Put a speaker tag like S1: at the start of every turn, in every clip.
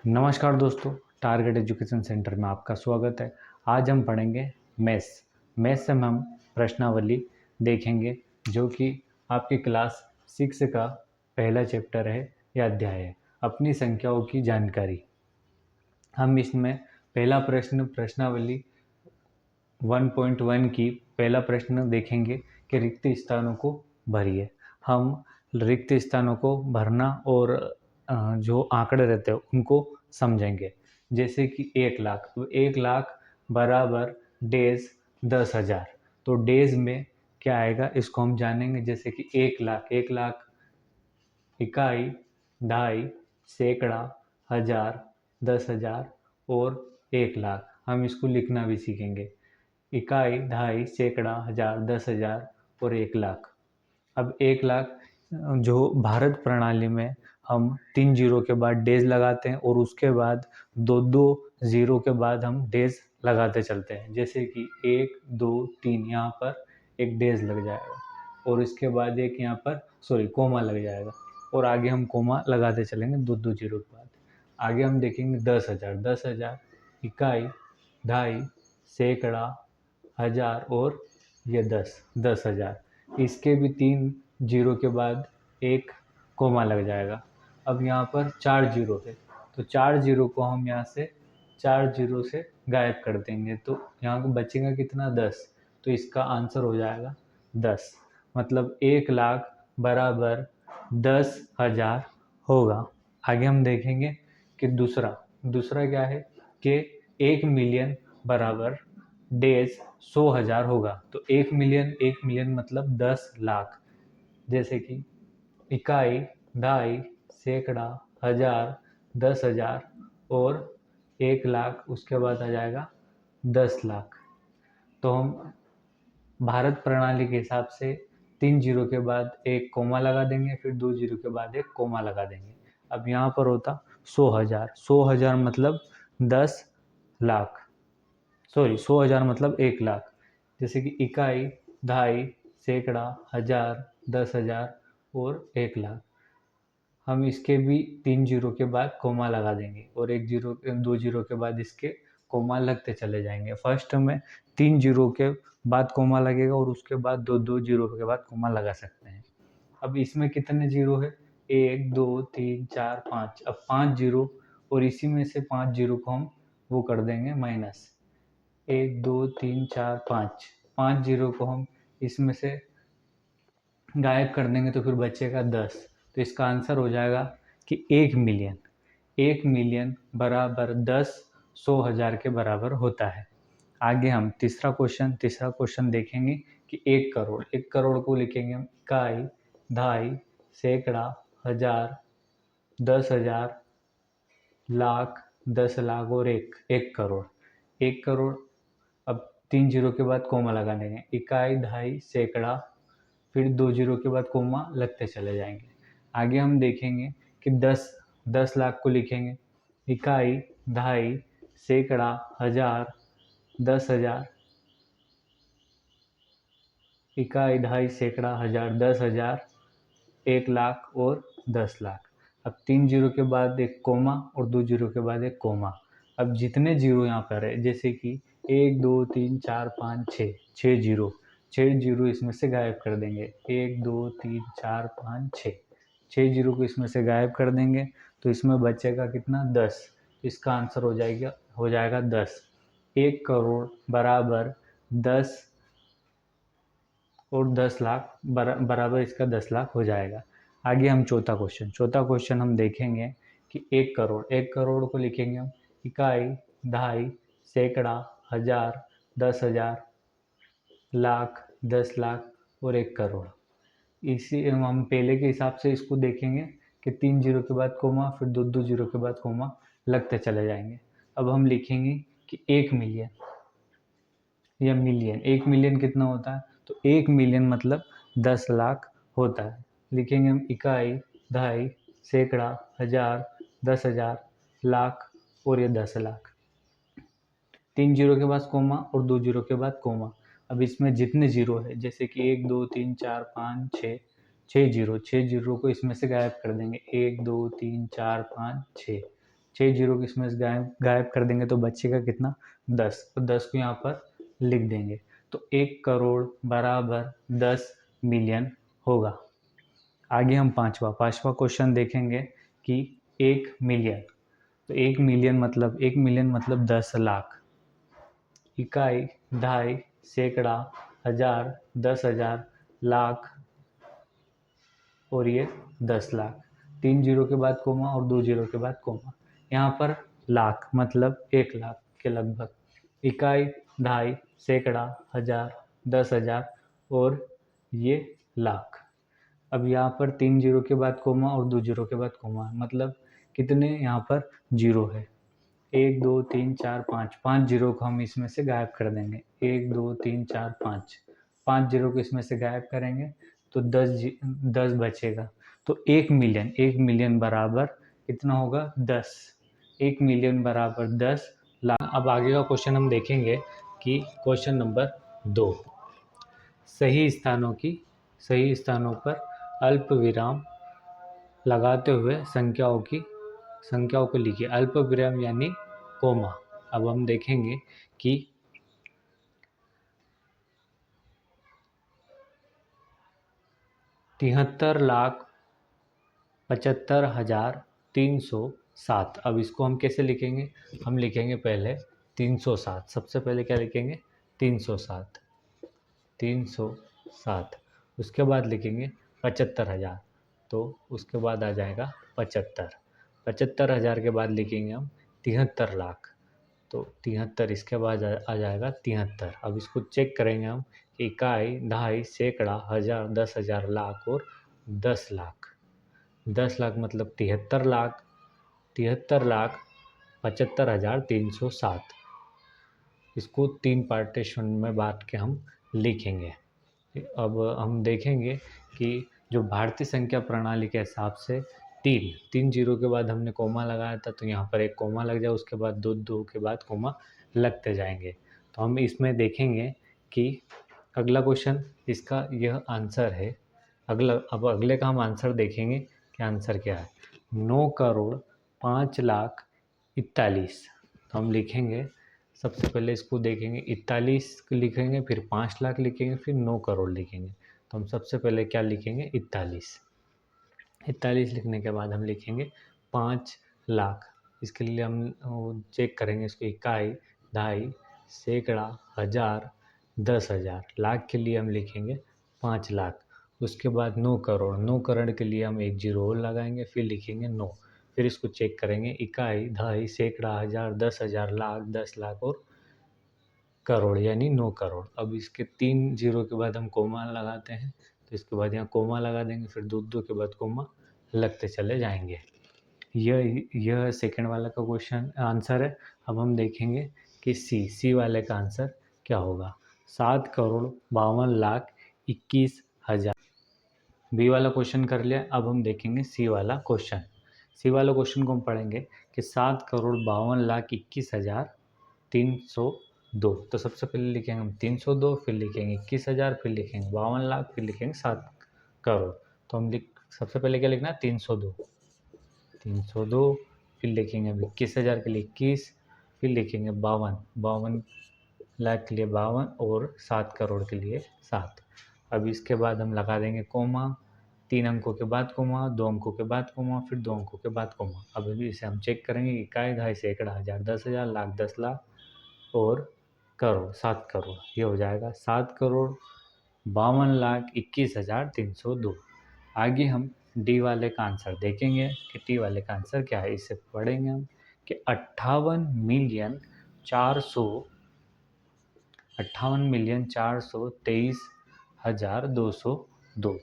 S1: नमस्कार दोस्तों, target education centre में आपका स्वागत है। आज हम पढ़ेंगे मैथ्स। मैथ्स से हम प्रश्नावली देखेंगे जो कि आपकी क्लास 6 का पहला चैप्टर है या अध्याय है, अपनी संख्याओं की जानकारी। हम इसमें पहला प्रश्नावली 1.1 की पहला प्रश्न देखेंगे कि रिक्त स्थानों को भरिए। हम रिक्त स्थानों को भरना और जो आंकड़े रहते हैं उनको समझेंगे। जैसे कि 1 लाख, तो 1 लाख बराबर डेज 10,000। तो डेज में क्या आएगा इसको हम जानेंगे। जैसे कि 1 लाख इकाई, ढाई, सैकड़ा, हजार, 10,000 और 1 लाख। हम इसको लिखना भी सीखेंगे। इकाई, ढाई, सैकड़ा, हजार, 10,000 और 1 लाख। अब 1 लाख जो भारत प्रणाली में हम 3 जीरो के बाद डेज लगाते हैं और उसके बाद दो दो जीरो के बाद हम डेज लगाते चलते हैं। जैसे कि 1 2 3 यहाँ पर एक डेज लग जाएगा और इसके बाद एक यहाँ पर कोमा लग जाएगा और आगे हम कोमा लगाते चलेंगे दो दो जीरो के बाद। आगे हम देखेंगे 10,000। 10,000 इकाई, ढाई, सैकड़ा, हजार और ये 10,000। इसके भी 3 जीरो के बाद एक कोमा लग जाएगा। अब यहाँ पर 4 जीरो है तो 4 जीरो को हम यहाँ से 4 जीरो से गायब कर देंगे तो यहाँ को बचेगा कितना, 10। तो इसका आंसर हो जाएगा 10। मतलब 1 लाख बराबर 10,000 होगा। आगे हम देखेंगे कि दूसरा दूसरा क्या है कि 1 मिलियन बराबर डेज 100,000 होगा। तो 1 मिलियन मतलब 10 लाख। जैसे कि इकाई, ढाई, सैकड़ा, हजार, 10,000 और 1 लाख, उसके बाद आ जाएगा 10 लाख। तो हम भारत प्रणाली के हिसाब से 3 जीरो के बाद एक कोमा लगा देंगे, फिर 2 जीरो के बाद एक कोमा लगा देंगे। अब यहाँ पर होता 100,000। 100,000 मतलब 10 लाख। 100,000 मतलब 1 लाख। जैसे कि इकाई, ढाई, सैकड़ा, हजार, 10,000 और 1 लाख। हम इसके भी 3 जीरो के बाद कोमा लगा देंगे और 2 जीरो के बाद इसके कोमा लगते चले जाएंगे। फर्स्ट में 3 जीरो के बाद कोमा लगेगा और उसके बाद दो दो जीरो के बाद कोमा लगा सकते हैं। अब इसमें कितने जीरो है, 1 2 3 4 5। अब 5 जीरो और इसी में से 5 जीरो को हम वो कर देंगे माइनस। 1 2 3 4 5। 5 जीरो को हम इसमें से गायब कर देंगे तो फिर बचेगा 10। तो इसका आंसर हो जाएगा कि 1 मिलियन। 1 मिलियन बराबर 10 100,000 के बराबर होता है। आगे हम तीसरा क्वेश्चन देखेंगे कि 1 करोड़। 1 करोड़ को लिखेंगे हम इकाई, ढाई, सैकड़ा, हजार, 10,000, लाख, 10 लाख और एक करोड़। 1 करोड़। अब 3 जीरो के बाद कोमा लगा देंगे। इकाई, ढाई, सैकड़ा, फिर 2 जीरो के बाद कोमा लगते चले जाएंगे। आगे हम देखेंगे कि 10 लाख को लिखेंगे इकाई, ढाई, सैकड़ा, हजार, 10,000, इकाई, ढाई, सैकड़ा, हजार, 10,000, 1 लाख और 10 लाख। अब 3 जीरो के बाद एक कोमा और 2 जीरो के बाद एक कोमा। अब जितने जीरो यहाँ पर है, जैसे कि 1 2 3 4 5 6, 6 जीरो। 6 जीरो इसमें से गायब कर देंगे। 1 2 3 4 5 6। 6 जीरो को इसमें से गायब कर देंगे तो इसमें बचेगा कितना, 10। तो इसका आंसर हो जाएगा 10। 1 करोड़ बराबर 10 और 10 लाख बराबर इसका 10 लाख हो जाएगा। आगे हम चौथा क्वेश्चन हम देखेंगे कि 1 करोड़। 1 करोड़ को लिखेंगे हम इकाई, ढाई, सैकड़ा, हजार, 10,000, लाख, 10 लाख और 1 करोड़। इसी हम पहले के हिसाब से इसको देखेंगे कि 3 जीरो के बाद कोमा, फिर दो दो जीरो के बाद कोमा लगते चले जाएंगे। अब हम लिखेंगे कि 1 मिलियन या मिलियन। 1 मिलियन कितना होता है, तो 1 मिलियन मतलब 10 लाख होता है। लिखेंगे हम इकाई, ढाई, सैकड़ा, हजार, 10,000, लाख और ये 10 लाख। 3 जीरो के बाद कोमा और 2 जीरो के बाद कोमा। अब इसमें जितने जीरो है, जैसे कि 1 2 3 4 5 6, 6 जीरो। 6 जीरो को इसमें से गायब कर देंगे। 1 2 3 4 5 6। 6 जीरो को इसमें से गायब गायब कर देंगे तो बचेगा कितना, 10। तो 10 को यहाँ पर लिख देंगे। तो 1 करोड़ बराबर 10 मिलियन होगा। आगे हम पांचवा क्वेश्चन देखेंगे कि 1 मिलियन। तो 1 मिलियन मतलब 10 लाख। इकाई, दहाई, सैकड़ा, हजार, 10,000, लाख और ये 10 लाख। 3 जीरो के बाद कोमा और 2 जीरो के बाद कोमा। यहाँ पर लाख मतलब 1 लाख के लगभग। इकाई, दहाई, सैकड़ा, हजार, 10,000 और ये लाख। अब यहाँ पर 3 जीरो के बाद कोमा और 2 जीरो के बाद कोमा, मतलब कितने यहाँ पर जीरो है। 1 2 3 4 5, 5 जीरो को हम इसमें से गायब कर देंगे। 1 2 3 4 5, 5 जीरो को इसमें से गायब करेंगे तो 10 बचेगा। तो 1 मिलियन बराबर कितना होगा, 10। 1 मिलियन बराबर 10 लाख। अब आगे का क्वेश्चन हम देखेंगे कि क्वेश्चन नंबर 2, सही स्थानों पर अल्प विराम लगाते हुए संख्याओं को लिखिए। अल्प विराम यानी कोमा। अब हम देखेंगे कि 73,75,307। अब इसको हम कैसे लिखेंगे, हम लिखेंगे पहले 307। सबसे पहले क्या लिखेंगे, 307, 307। उसके बाद लिखेंगे 75,000, तो उसके बाद आ जाएगा 75। 75,000 के बाद लिखेंगे हम 73 लाख, तो 73। इसके बाद आ जाएगा 73। अब इसको चेक करेंगे हम, इकाई, दहाई, सैकड़ा, हजार, 10,000, लाख और 10 लाख। 10 लाख मतलब 73 लाख। 73,75,307। इसको 3 पार्टीशन में बांट के हम लिखेंगे। अब हम देखेंगे कि जो भारतीय संख्या प्रणाली के हिसाब से 3 जीरो के बाद हमने कोमा लगाया था, तो यहाँ पर एक कोमा लग जाए, उसके बाद दो के बाद कोमा लगते जाएंगे। तो हम इसमें देखेंगे कि अगला क्वेश्चन इसका यह आंसर है। अब अगले का हम आंसर देखेंगे कि आंसर क्या है। 9,05,41,। तो हम लिखेंगे, सबसे पहले इसको देखेंगे, 41 लिखेंगे, फिर 5 लाख लिखेंगे, फिर 9 करोड़ लिखेंगे। तो हम सबसे पहले क्या लिखेंगे, 41। 41 लिखने के बाद हम लिखेंगे 5 लाख। इसके लिए हम चेक करेंगे इसको, इकाई, दहाई, सैकड़ा, हजार, 10,000। लाख के लिए हम लिखेंगे 5 लाख। उसके बाद 9 करोड़। 9 करोड़ के लिए हम 1 जीरो और लगाएंगे, फिर लिखेंगे 9। फिर इसको चेक करेंगे, इकाई, दहाई, सैकड़ा, हजार, 10,000, लाख, 10 लाख और करोड़ यानी 9 करोड़। अब इसके 3 जीरो के बाद हम कोमा लगाते हैं, तो इसके बाद यहाँ कोमा लगा देंगे, फिर दो के बाद कोमा लगते चले जाएंगे। यह सेकंड वाला का क्वेश्चन आंसर है। अब हम देखेंगे कि सी वाले का आंसर क्या होगा। 7,52,21,000। बी वाला क्वेश्चन कर लिया। अब हम देखेंगे सी वाला क्वेश्चन। सी वाला क्वेश्चन को हम पढ़ेंगे कि 7,52,21,302। तो सबसे पहले लिखेंगे हम 302, फिर लिखेंगे 21,000, फिर लिखेंगे 52 लाख, फिर लिखेंगे 7 करोड़। तो हम सबसे पहले क्या लिखना है, 302। 302, फिर लिखेंगे अब 21,000 के लिए 21, फिर लिखेंगे 52 लाख के लिए 52 और 7 करोड़ के लिए 7। अब इसके बाद हम लगा देंगे कोमा। 3 अंकों के बाद कोमा, 2 अंकों के बाद कोमा, फिर 2 अंकों के बाद कोमा। अब इसे हम चेक करेंगे, इकाई, दहाई, सैकड़ा, हजार, 10,000, लाख, 10 लाख और करोड़, 7 करोड़। ये हो जाएगा 7,52,21,302। आगे हम डी वाले का आंसर देखेंगे कि टी वाले का आंसर क्या है। इसे पढ़ेंगे हम कि 58,423,202।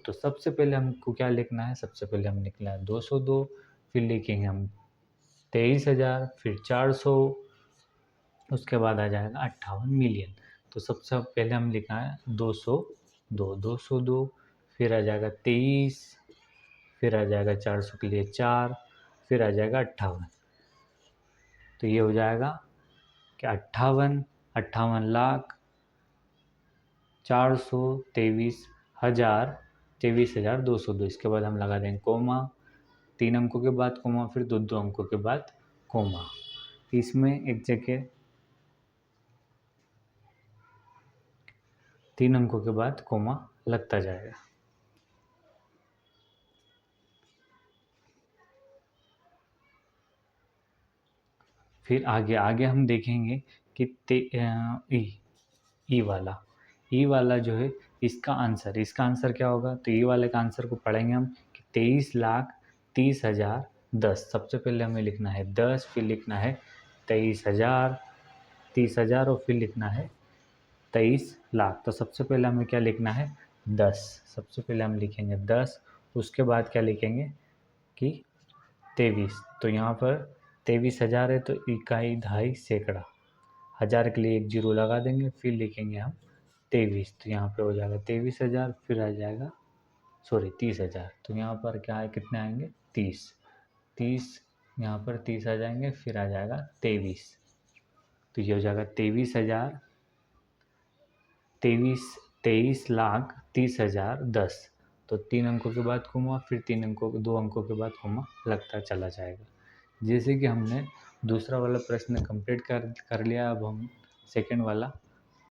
S1: तो सबसे पहले हमको क्या लिखना है, सबसे पहले हम लिखना है 202, फिर लिखेंगे हम 23,000, फिर 400, उसके बाद आ जाएगा 58 मिलियन। तो सबसे पहले हम लिखा है 202, फिर आ जाएगा 23, फिर आ जाएगा 400 के लिए 4, फिर आ जाएगा 58। तो ये हो जाएगा कि 58,58,23,202। इसके बाद हम लगा देंगे कोमा, 3 अंकों के बाद कोमा, फिर दो अंकों के बाद कोमा। इसमें एक जगह 3 अंकों के बाद कोमा लगता जाएगा। फिर आगे आगे हम देखेंगे कि ई वाला जो है इसका आंसर क्या होगा। तो ई वाले का आंसर को पढ़ेंगे हम कि 23,30,010। सबसे पहले हमें लिखना है 10, फिर लिखना है 23,000, 30,000 और फिर लिखना है 23 लाख। तो सबसे पहले हमें क्या लिखना है 10। सबसे पहले हम लिखेंगे 10, उसके बाद क्या लिखेंगे कि 23। तो यहाँ पर 23,000 है तो इकाई, दहाई, सैकड़ा, हज़ार के लिए एक जीरो लगा देंगे, फिर लिखेंगे हम 23। तो यहाँ पे हो जाएगा 23,000, फिर आ जाएगा 30,000। तो यहाँ पर क्या है, कितने आएंगे 30। 30 यहाँ पर 30 आ जाएंगे, फिर आ जाएगा 23। तो ये हो जाएगा 23,000, 23,30,010। तो 3 अंकों के बाद कोमा, फिर 2 अंकों के बाद कोमा लगता चला जाएगा। जैसे कि हमने दूसरा वाला प्रश्न कंप्लीट कर लिया, अब हम सेकंड वाला